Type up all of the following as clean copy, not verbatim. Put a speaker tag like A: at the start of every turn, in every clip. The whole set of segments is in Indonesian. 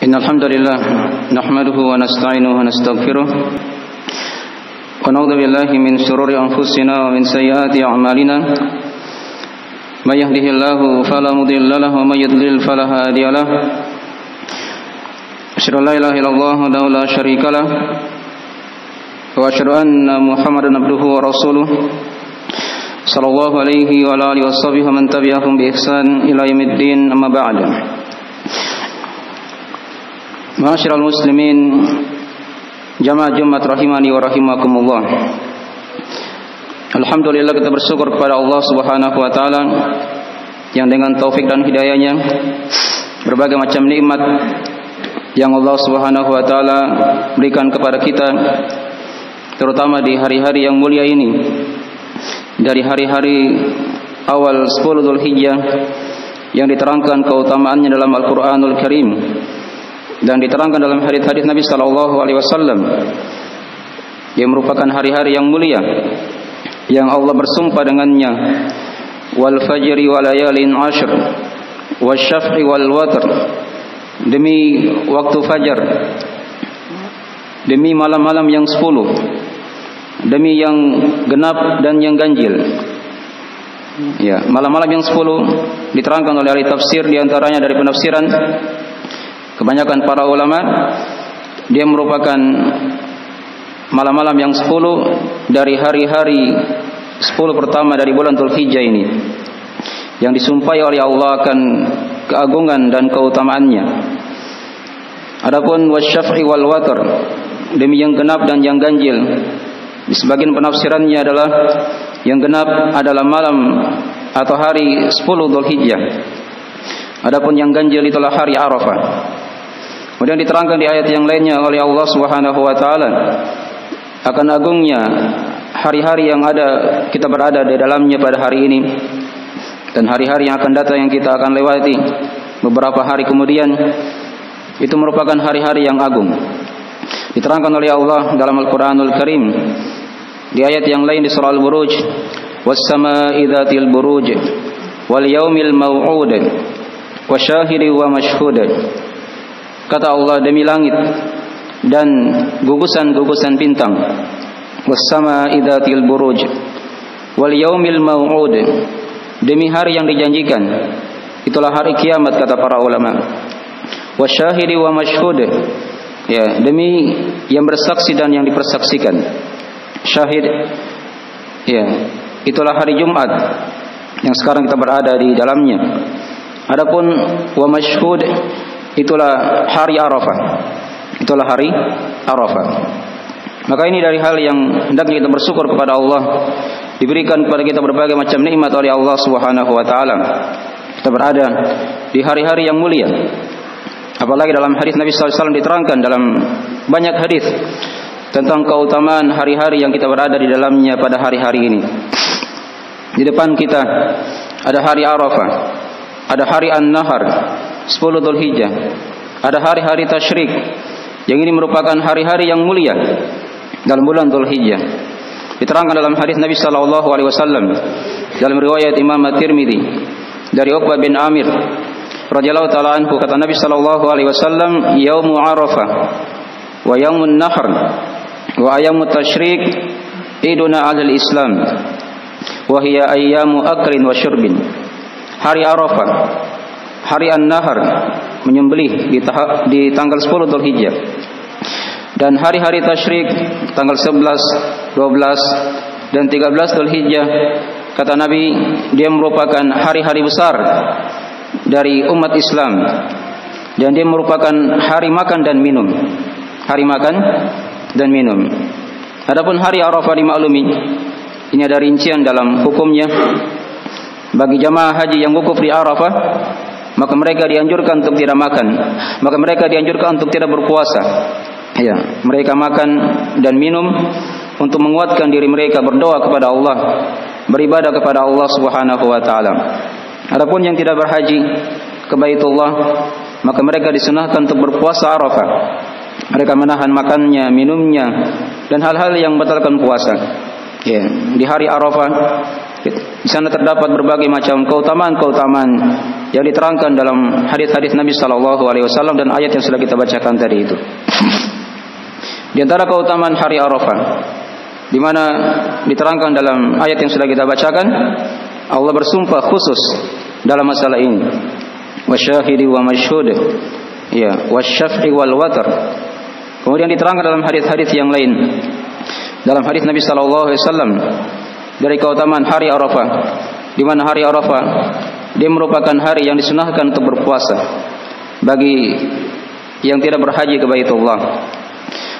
A: Innal hamdalillah nahmaduhu wa nasta'inuhu wa nastaghfiruh wa na'udzu billahi min shururi anfusina wa min sayyiati a'malina may yahdihillahu fala mudilla lahu wa may yudlil fala hadiya lahu asyhadu an la ilaha illallah wa la syarika lah wa asyhadu anna muhammadan abduhu wa rasuluh sallallahu alaihi wa alihi washabihi wa man tabi'ahum bi ihsan ila yaumiddin amma ba'd. Ma'asyiral muslimin jamaah Jumat rahimani wa rahimakumullah. Alhamdulillah, kita bersyukur kepada Allah Subhanahu wa taala yang dengan taufik dan hidayahnya berbagai macam nikmat yang Allah Subhanahu wa taala berikan kepada kita, terutama di hari-hari yang mulia ini, dari hari-hari awal 10 Dzulhijjah yang diterangkan keutamaannya dalam Al-Qur'anul Karim dan diterangkan dalam hadis-hadis Nabi sallallahu alaihi wasallam, yang merupakan hari-hari yang mulia yang Allah bersumpah dengannya, wal fajri wa layalin ashr wasyaf'i wal watr, demi waktu fajar, demi malam-malam yang 10, demi yang genap dan yang ganjil. Ya, malam-malam yang 10 diterangkan oleh ahli tafsir, diantaranya dari penafsiran kebanyakan para ulama, dia merupakan malam-malam yang 10 dari hari-hari 10 pertama dari bulan Dzulhijjah ini, yang disumpahi oleh Allah akan keagungan dan keutamaannya. Adapun wasyaf'i wal watr, demi yang genap dan yang ganjil, di sebagian penafsirannya adalah yang genap adalah malam atau hari 10 Dzulhijjah. Adapun yang ganjil itulah hari Arafah. Kemudian diterangkan di ayat yang lainnya oleh Allah Subhanahu wa taala akan agungnya hari-hari yang ada kita berada di dalamnya pada hari ini, dan hari-hari yang akan datang yang kita akan lewati beberapa hari kemudian, itu merupakan hari-hari yang agung. Diterangkan oleh Allah dalam Al-Qur'anul Karim di ayat yang lain di surah Al-Buruj, was-samaa'i dzatil buruj wal yaumil mau'ud wasyahidin wa mashhud. Kata Allah, demi langit dan gugusan-gugusan bintang, was-samaa'i dzatil buruj wal yaumil mau'ud, demi hari yang dijanjikan, itulah hari kiamat kata para ulama, wasyahidi wa mashhud, ya, demi yang bersaksi dan yang dipersaksikan. Syahid, ya, itulah hari Jumat yang sekarang kita berada di dalamnya. Adapun wa mashhud, itulah hari Arafah. Itulah hari Arafah. Maka ini dari hal yang hendaknya kita bersyukur kepada Allah, diberikan kepada kita berbagai macam nikmat oleh Allah Subhanahu wa taala. Kita berada di hari-hari yang mulia. Apalagi dalam hadis Nabi sallallahu alaihi wasallam diterangkan dalam banyak hadis tentang keutamaan hari-hari yang kita berada di dalamnya pada hari-hari ini. Di depan kita ada hari Arafah, ada hari An-Nahar 10 Dzulhijjah, ada hari-hari tasyrik, yang ini merupakan hari-hari yang mulia dalam bulan Dzulhijjah. Diterangkan dalam hadis Nabi sallallahu alaihi wasallam dalam riwayat Imam At-Tirmidzi dari Uqbah bin Amir radhiyallahu taala anhu, kata Nabi sallallahu alaihi wasallam, yaumu Arafah wa yaumun Nahr wa ayyamut tasyrik iduna 'alal Islam wa hiya ayyamu aklin wa syurbin. Hari Arafah, hari An-Nahar, menyembelih di tanggal 10 Dzulhijjah, dan hari-hari tasyrik tanggal 11, 12 dan 13 Dzulhijjah, kata Nabi, dia merupakan hari-hari besar dari umat Islam, dan dia merupakan hari makan dan minum. Hari makan dan minum. Adapun hari Arafah dimaklumi, ini ada rincian dalam hukumnya. Bagi jamaah haji yang wukuf di Arafah, maka mereka dianjurkan untuk tidak makan, maka mereka dianjurkan untuk tidak berpuasa. Ya, mereka makan dan minum untuk menguatkan diri mereka berdoa kepada Allah, beribadah kepada Allah Subhanahu wa taala. Adapun yang tidak berhaji ke Baitullah, maka mereka disunahkan untuk berpuasa Arafah. Mereka menahan makannya, minumnya, dan hal-hal yang membatalkan puasa. Ya, di hari Arafah di sana terdapat berbagai macam keutamaan-keutamaan yang diterangkan dalam hadis-hadis Nabi sallallahu alaihi wasallam dan ayat yang sudah kita bacakan tadi itu. Di antara keutamaan hari Arafah, di mana diterangkan dalam ayat yang sudah kita bacakan, Allah bersumpah khusus dalam masalah ini. Wasyahidi wa masyhud, ya, wasyaf'i wal watar. Kemudian diterangkan dalam hadis-hadis yang lain. Dalam hadis Nabi sallallahu alaihi wasallam dari keutamaan hari Arafah, di mana hari Arafah dia merupakan hari yang disunahkan untuk berpuasa bagi yang tidak berhaji ke Baitullah.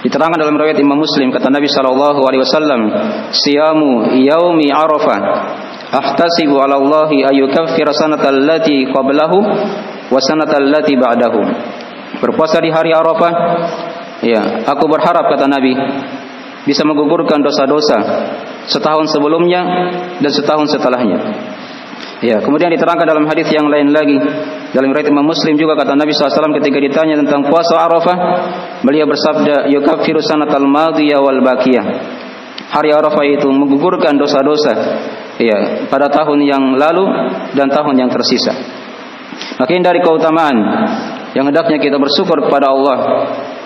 A: Diterangkan dalam riwayat Imam Muslim, kata Nabi sallallahu alaihi wasallam, "Siyamu yaumi Arafah ahtasibu 'ala Allahi ayyukaffira sanatal lati qablahu wa sanatal lati ba'dahu." Berpuasa di hari Arafah, ya, aku berharap, kata Nabi, bisa menggugurkan dosa-dosa setahun sebelumnya dan setahun setelahnya. Ya, kemudian diterangkan dalam hadis yang lain lagi dalam riwayat Imam Muslim juga, kata Nabi SAW ketika ditanya tentang puasa Arafah, beliau bersabda, "Yukaffiru sanatal madiyah wal baqiyah." Hari Arafah itu menggugurkan dosa-dosa, ya, pada tahun yang lalu dan tahun yang tersisa. Maka dari keutamaan yang hendaknya kita bersyukur kepada Allah,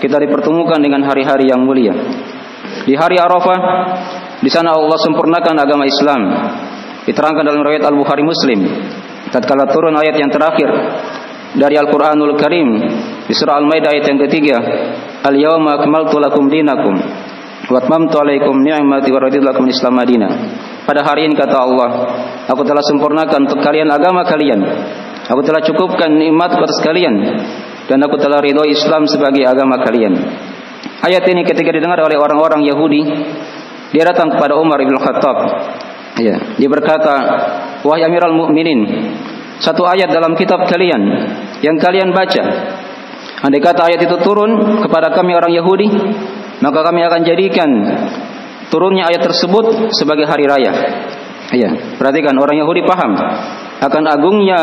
A: kita dipertemukan dengan hari-hari yang mulia. Di hari Arafah, di sana Allah sempurnakan agama Islam. Diterangkan dalam riwayat Al-Bukhari Muslim, tatkala turun ayat yang terakhir dari Al-Qur'anul Karim di surah Al-Maidah ayat yang ketiga, "Al-yawma akmaltu lakum dinakum wa atmamtu 'alaikum ni'mati wa raditu lakum Islam madina." Pada hari ini, kata Allah, aku telah sempurnakan untuk kalian agama kalian. Aku telah cukupkan nikmat atas kalian dan aku telah ridho Islam sebagai agama kalian. Ayat ini ketika didengar oleh orang-orang Yahudi, dia datang kepada Umar bin Khattab. Ya, dia berkata, "Wahai Amirul Mukminin, satu ayat dalam kitab kalian yang kalian baca, andai kata ayat itu turun kepada kami orang Yahudi, maka kami akan jadikan turunnya ayat tersebut sebagai hari raya." Ya, perhatikan, orang Yahudi paham akan agungnya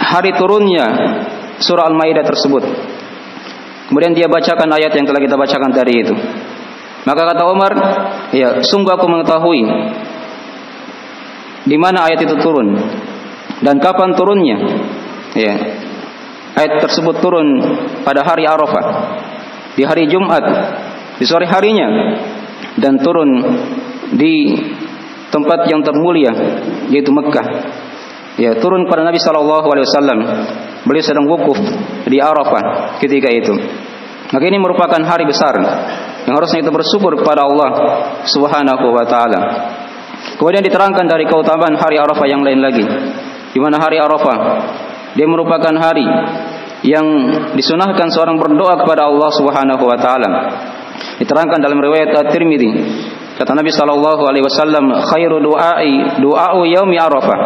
A: hari turunnya surah Al-Maidah tersebut. Kemudian dia bacakan ayat yang telah kita bacakan tadi itu. Maka kata Umar, ya, sungguh aku mengetahui di mana ayat itu turun dan kapan turunnya. Ya, ayat tersebut turun pada hari Arafah, di hari Jumat, di sore harinya, dan turun di tempat yang termulia, yaitu Mekah. Ya, turun pada Nabi sallallahu alaihi wasallam. Beliau sedang wukuf di Arafah ketika itu. Maka ini merupakan hari besar yang harusnya kita bersyukur kepada Allah Subhanahu wa taala. Kemudian diterangkan dari keutamaan hari Arafah yang lain lagi, di mana hari Arafah dia merupakan hari yang disunahkan seorang berdoa kepada Allah Subhanahu wa taala. Diterangkan dalam riwayat At-Tirmidzi, kata Nabi sallallahu alaihi wasallam, "Khairu du'ai du'a'u yaumi Arafah."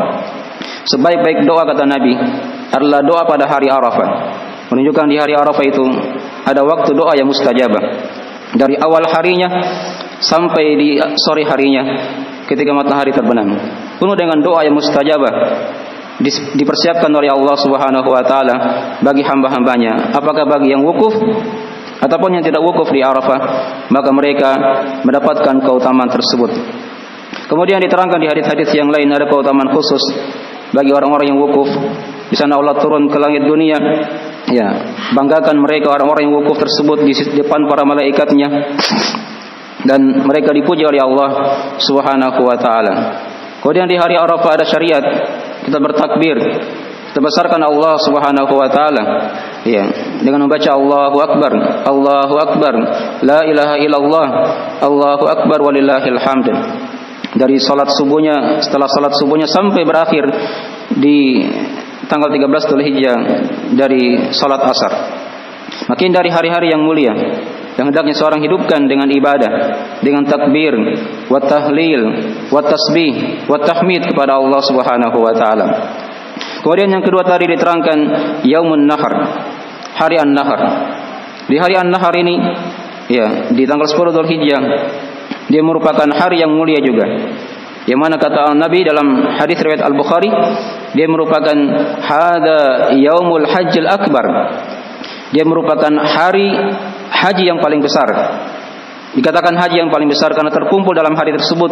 A: Sebaik-baik doa, kata Nabi, adalah doa pada hari Arafah. Menunjukkan di hari Arafah itu ada waktu doa yang mustajabah. Dari awal harinya sampai di sore harinya ketika matahari terbenam, penuh dengan doa yang mustajabah dipersiapkan oleh Allah Subhanahu wa taala bagi hamba-hambanya. Apakah bagi yang wukuf ataupun yang tidak wukuf di Arafah, maka mereka mendapatkan keutamaan tersebut. Kemudian diterangkan di hadis-hadis yang lain ada keutamaan khusus bagi orang-orang yang wukuf. Di sana Allah turun ke langit dunia, ya, banggakan mereka orang-orang yang wukuf tersebut di depan para malaikatnya, dan mereka dipuji oleh Allah Subhanahu wa taala. Kemudian di hari Arafah ada syariat kita bertakbir, kita besarkan Allah Subhanahu wa taala, ya, dengan membaca Allahu Akbar, Allahu Akbar, la ilaha illallah, Allahu Akbar walillahil hamd. Dari salat subuhnya, setelah salat subuhnya sampai berakhir di tanggal 13 Dzulhijjah dari salat asar. Makin dari hari-hari yang mulia yang hendaknya seorang hidupkan dengan ibadah, dengan takbir, wa tahlil, wa tasbih, wa tahmid kepada Allah Subhanahu wa taala. Kemudian yang kedua tadi diterangkan Yaumun Nahar, hari An-Nahar. Di hari An-Nahar ini, ya, di tanggal 10 Dzulhijjah, dia merupakan hari yang mulia juga. Yang mana kata Nabi dalam hadis riwayat Al-Bukhari, dia merupakan hada yaumul hajjil akbar. Dia merupakan hari haji yang paling besar. Dikatakan haji yang paling besar karena terkumpul dalam hari tersebut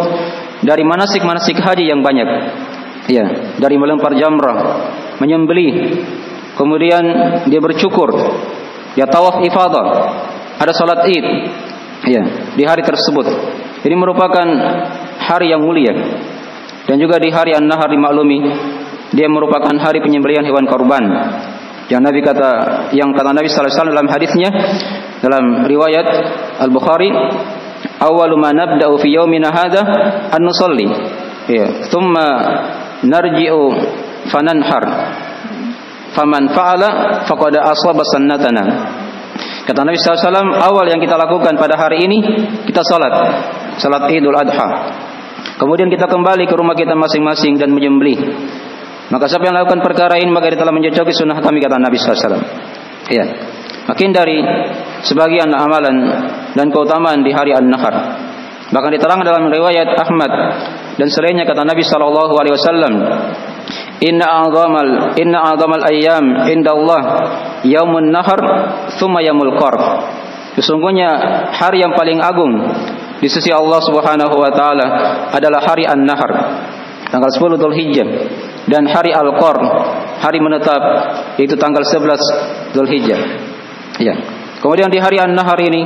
A: dari manasik-manasik haji yang banyak. Ya, dari melempar jamrah, menyembelih, kemudian dia bercukur, dia tawaf ifadah, ada salat Id, ya, di hari tersebut. Ini merupakan hari yang mulia. Dan juga di hari An-Nahar dimaklumi, dia merupakan hari penyembelihan hewan korban. Yang kata Nabi sallallahu alaihi wasallam dalam hadisnya, dalam riwayat Al-Bukhari, awwalu ma nabda'u fi yaumina hadza an nusalli, ya, thumma narji'u fananhar, faman fa'ala faqad asaba sunnatana. Kata Nabi sallallahu alaihi wasallam, awal yang kita lakukan pada hari ini, kita salat Idul Adha. Kemudian kita kembali ke rumah kita masing-masing dan menyembelih. Maka siapa yang melakukan perkara ini, maka dia telah mencocoki sunnah kami, kata Nabi sallallahu alaihi wasallam. Ya. Makin dari sebagian amalan dan keutamaan di hari An-Nahar. Bahkan diterangkan dalam riwayat Ahmad dan selainnya, kata Nabi sallallahu alaihi wasallam, Inna a'zamal ayyam indallah yaumun nahar tsumma yaumul qarb. Sesungguhnya hari yang paling agung di sisi Allah Subhanahu wa taala adalah hari An-Nahar, tanggal 10 Dzulhijjah, dan hari Al-Qarn, hari menetap, yaitu tanggal 11 Dzulhijjah. Ya. Kemudian di hari An-Nahar ini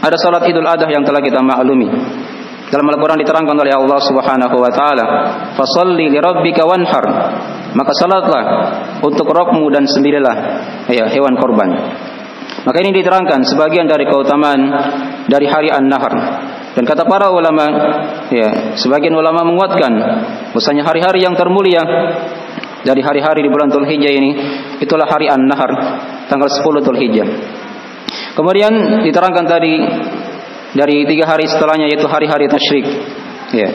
A: ada salat Idul Adha yang telah kita maklumi. Dalam Al-Quran diterangkan oleh Allah Subhanahu wa taala, "Fasholli li rabbika wanhar." Maka salatlah untuk Rabbmu dan sembelihlah, ya, hewan korban. Maka ini diterangkan sebagian dari keutamaan dari hari An-Nahar. Dan kata para ulama, ya, sebagian ulama menguatkan bahwasanya hari-hari yang termulia dari hari-hari di bulan Dzulhijjah ini, itulah hari An-Nahar, tanggal 10 Dzulhijjah. Kemudian diterangkan tadi dari 3 hari setelahnya, yaitu hari-hari tasyrik. Ya.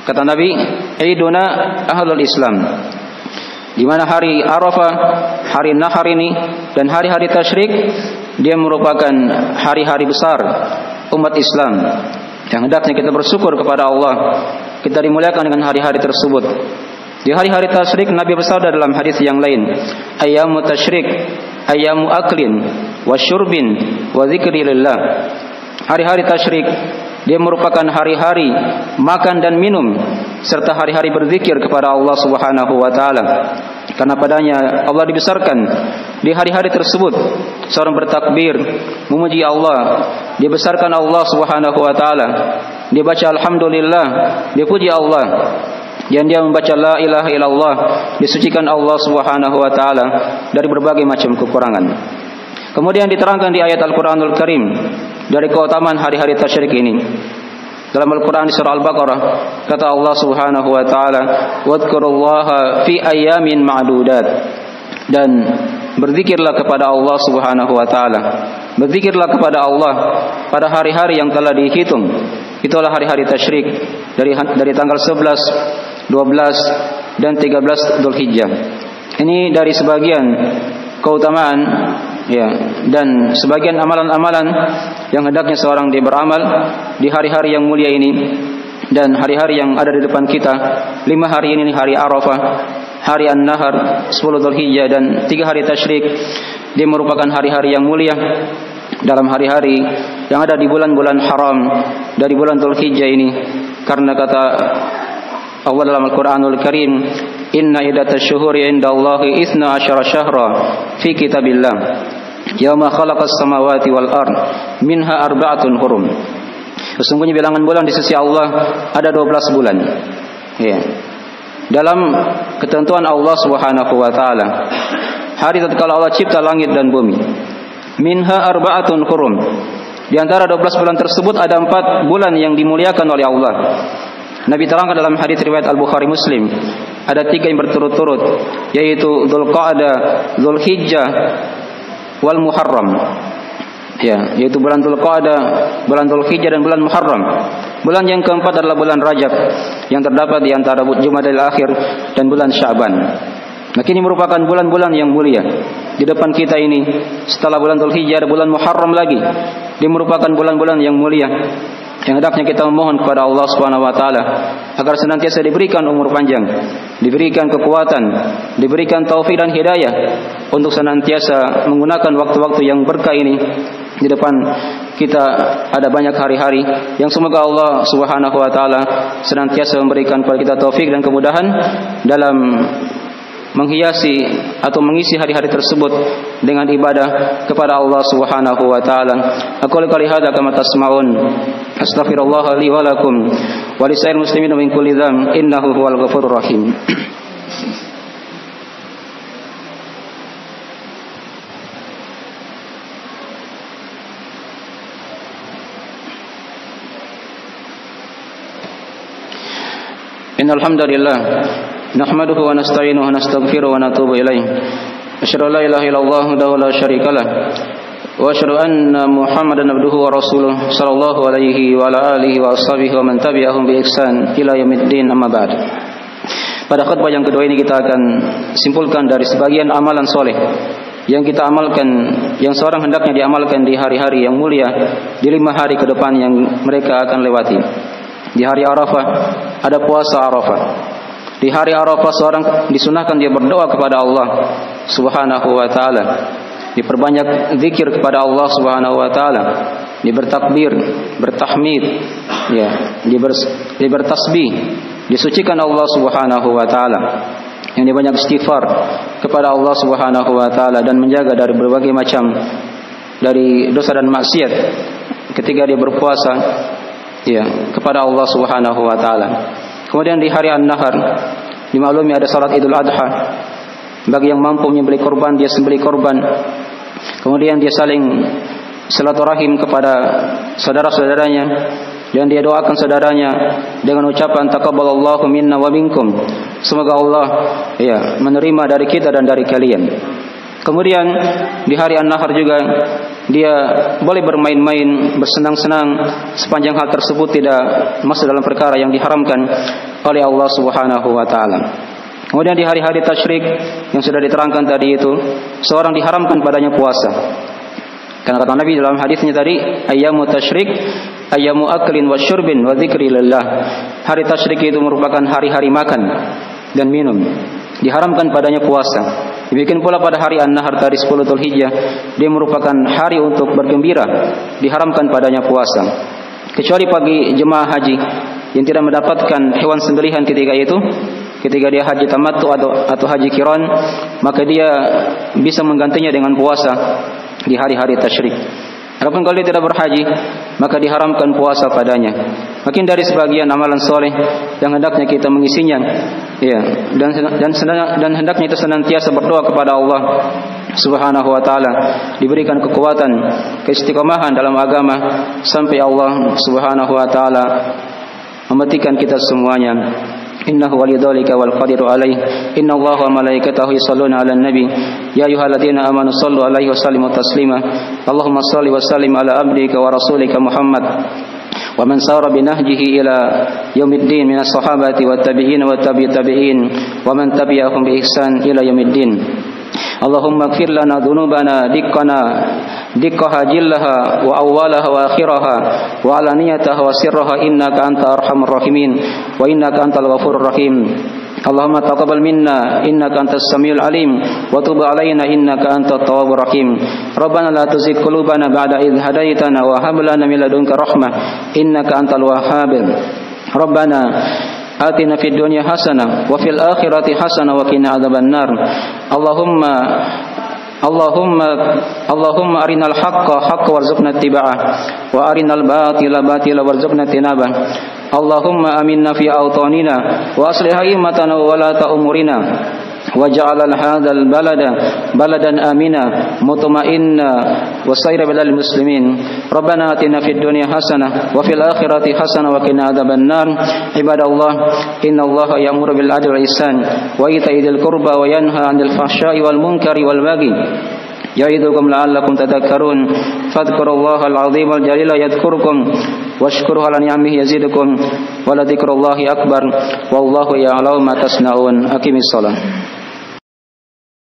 A: Kata Nabi, "Iduna ahlul Islam." Di mana hari Arafah, hari Nahar ini dan hari-hari tasyrik, dia merupakan hari-hari besar umat Islam. Yang hendaknya kita bersyukur kepada Allah, kita dimuliakan dengan hari-hari tersebut. Di hari-hari tasyrik Nabi bersabda dalam hadis yang lain, "Ayyamu tasyrik, ayyamu aklin wa syurbin wa dzikri lillah." Hari-hari tasyrik dia merupakan hari-hari makan dan minum serta hari-hari berzikir kepada Allah Subhanahu wa taala. Karena padanya Allah dibesarkan. Di hari-hari tersebut seorang bertakbir memuji Allah, dia besarkan Allah Subhanahu wa taala. Dia baca alhamdulillah, dia puji Allah. Dan dia membaca la ilaha illallah, disucikan Allah Subhanahu wa taala dari berbagai macam kekurangan. Kemudian diterangkan di ayat Al-Qur'anul Karim dari keutamaan hari-hari tasyrik ini. Dalam Al-Quran di surah Al-Baqarah, kata Allah Subhanahu wa taala, "Wadhkurullaha fi ayyamin ma'dudat." Dan berzikirlah kepada Allah Subhanahu wa taala. Berzikirlah kepada Allah pada hari-hari yang telah dihitung. Itulah hari-hari tasyrik dari tanggal 11, 12 dan 13 Dzulhijjah. Ini dari sebagian keutamaan, ya, dan sebagian amalan-amalan yang hendaknya seorang dia beramal di hari-hari yang mulia ini. Dan hari-hari yang ada di depan kita, 5 hari ini, hari Arafah, hari An-Nahar, 10 Dzulhijjah, dan 3 hari tasyrik, dia merupakan hari-hari yang mulia dalam hari-hari yang ada di bulan-bulan haram dari bulan Dzulhijjah ini. Karena kata Allah dalam Al-Quranul Karim, "Inna iddatash syuhuri indallahi 12 syahra fi kitabillah yauma khalaqas samawati wal ard minha arba'atun hurum." Sesungguhnya bilangan bulan di sisi Allah ada 12 bulan. Ya. Dalam ketentuan Allah Subhanahu wa taala, hari tatkala Allah cipta langit dan bumi. Minha arba'atun hurum. Di antara 12 bulan tersebut ada 4 bulan yang dimuliakan oleh Allah. Nabi terangkan dalam hadis riwayat Al-Bukhari Muslim, ada 3 yang berturut-turut, yaitu Dzulqa'dah, Dzulhijjah, wal Muharram. Ya, yaitu bulan Dzulqa'dah, bulan Dzulhijjah, dan bulan Muharram. Bulan yang keempat adalah bulan Rajab yang terdapat di antara Jumadil Akhir dan bulan Sya'ban. Nah, ini merupakan bulan-bulan yang mulia. Di depan kita ini, setelah bulan Dzulhijjah ada bulan Muharram lagi. Dia merupakan bulan-bulan yang mulia. Yang hendaknya kita memohon kepada Allah Subhanahu wa taala agar senantiasa diberikan umur panjang, diberikan kekuatan, diberikan taufik dan hidayah untuk senantiasa menggunakan waktu-waktu yang berkah ini. Di depan kita ada banyak hari-hari yang semoga Allah Subhanahu wa taala senantiasa memberikan kepada kita taufik dan kemudahan dalam menghiasi atau mengisi hari-hari tersebut dengan ibadah kepada Allah Subhanahu wa taala. Aku qali hadza kama tasma'un. Astaghfirullah li wa lakum wa lisa'il muslimin min kulli dzam innahu huwal ghafurur rahim. Innal hamdalillah nahmaduhu wa nasta'inuhu wa nastaghfiruhu wa natubu ilaih. Asyhadu an la ilaha illallah wahdahu la syarikalah wa asyhadu anna Muhammadan abduhu wa rasuluh sallallahu alaihi wa ala alihi wa ashabihi wa man tabi'ahum bi ihsan ila yaumiddin, amma ba'd. Pada khutbah yang kedua ini kita akan simpulkan dari sebagian amalan soleh yang kita amalkan, yang seorang hendaknya diamalkan di hari-hari yang mulia, di 5 hari ke depan yang mereka akan lewati. Di hari Arafah ada puasa Arafah. Di hari Arafah seorang disunahkan dia berdoa kepada Allah Subhanahu wa taala. Diperbanyak zikir kepada Allah Subhanahu wa taala. Dia bertakbir, bertahmid, ya, dia bertasbih, disucikan Allah Subhanahu wa taala. Yang dia banyak istighfar kepada Allah Subhanahu wa taala dan menjaga dari berbagai macam dari dosa dan maksiat ketika dia berpuasa, ya, kepada Allah Subhanahu wa taala. Kemudian di hari An-Nahar dimaklumi ada salat Idul Adha. Bagi yang mampu menyembelih korban, dia sembelih korban. Kemudian dia saling silaturahim kepada saudara-saudaranya dan dia doakan saudaranya dengan ucapan taqabbalallahu minna wa minkum. Semoga Allah, ya, menerima dari kita dan dari kalian. Kemudian di hari An-Nahar juga dia boleh bermain-main, bersenang-senang sepanjang hal tersebut tidak masuk dalam perkara yang diharamkan oleh Allah Subhanahu wa taala. Kemudian di hari-hari tasyrik yang sudah diterangkan tadi itu, seorang diharamkan padanya puasa. Karena kata Nabi dalam hadisnya tadi, ayyamu tasyrik ayyamu aklin wa syurbin wa dzikrillah. Hari tasyrik itu merupakan hari-hari makan dan minum. Diharamkan padanya puasa. Demikian pula pada hari An-Nahar tadi 10 Dzulhijjah, dia merupakan hari untuk bergembira. Diharamkan padanya puasa. Kecuali bagi jemaah haji yang tidak mendapatkan hewan sembelihan ketika itu, ketika dia haji tamattu atau haji qiran, maka dia bisa menggantinya dengan puasa di hari-hari tasyrik. Adapun kalau dia tidak berhaji, maka diharamkan puasa padanya. Makin dari sebagian amalan soleh yang hendaknya kita mengisinya, ya, dan hendaknya kita senantiasa berdoa kepada Allah Subhanahu wa taala, diberikan kekuatan, keistiqomahan dalam agama sampai Allah Subhanahu wa taala mematikan kita semuanya. Innahu waliyudzalika wal qadiru alaih. Innallaha wa malaikatahu yusholluna 'alan nabi. Ya ayyuhalladzina amanu shallu 'alaihi wa sallimu taslima. Allahumma shalli wa sallim ala abdika wa rasulika Muhammad wa man sara bi nahjihi ila yaumiddin minas sahabati wat tabi'in wat tabi'in wa man tabi'ahum bi ihsan ila yaumiddin. Allahumma ighfir lana dhunubana dikkaha jillaha wa awwalaha wa akhiraha wa alaniyataha wa sirraha innaka anta arhamur rahimin wa innaka antal ghafurur rahim. Allahumma taqabbal minna innaka antas samiul alim wa tub alaina innaka antat tawwabur rahim. Rabbana la tuzigh qulubana ba'da idh hadaitana wa hab lana min ladunka rahmah innaka antal wahhab. Rabbana atina fid dunya hasanah wa fil akhirati hasanah wa qina adzabannar. Allahumma arinal haqqa haqqan warzuqna ittiba'ah wa arinal batila batila warzuqna ijtinabah. Allahumma aminna fi awtanina wa aslih a'immatana wa walata umurina waj'al hadzal baladan amina mutma'inna wa sayra bilal muslimin. Rabbana atina fid dunya hasanah wa fil akhirati hasanah wa qina adzabannar. Ibadallah, innallaha ya'muru bil adli wal ihsan wa ita'i dzil qurba wa yanha 'anil fahsya'i wal munkari wal baghi ya'idukum la'allakum tadhakkarun. Fadhkurullahal 'azimul jalila yadhkurukum washkuruhu 'ala ni'amihi yazidukum wa la dzikrullahi akbar wallahu ya'lamu ma tasna'un. Aqimis shalah.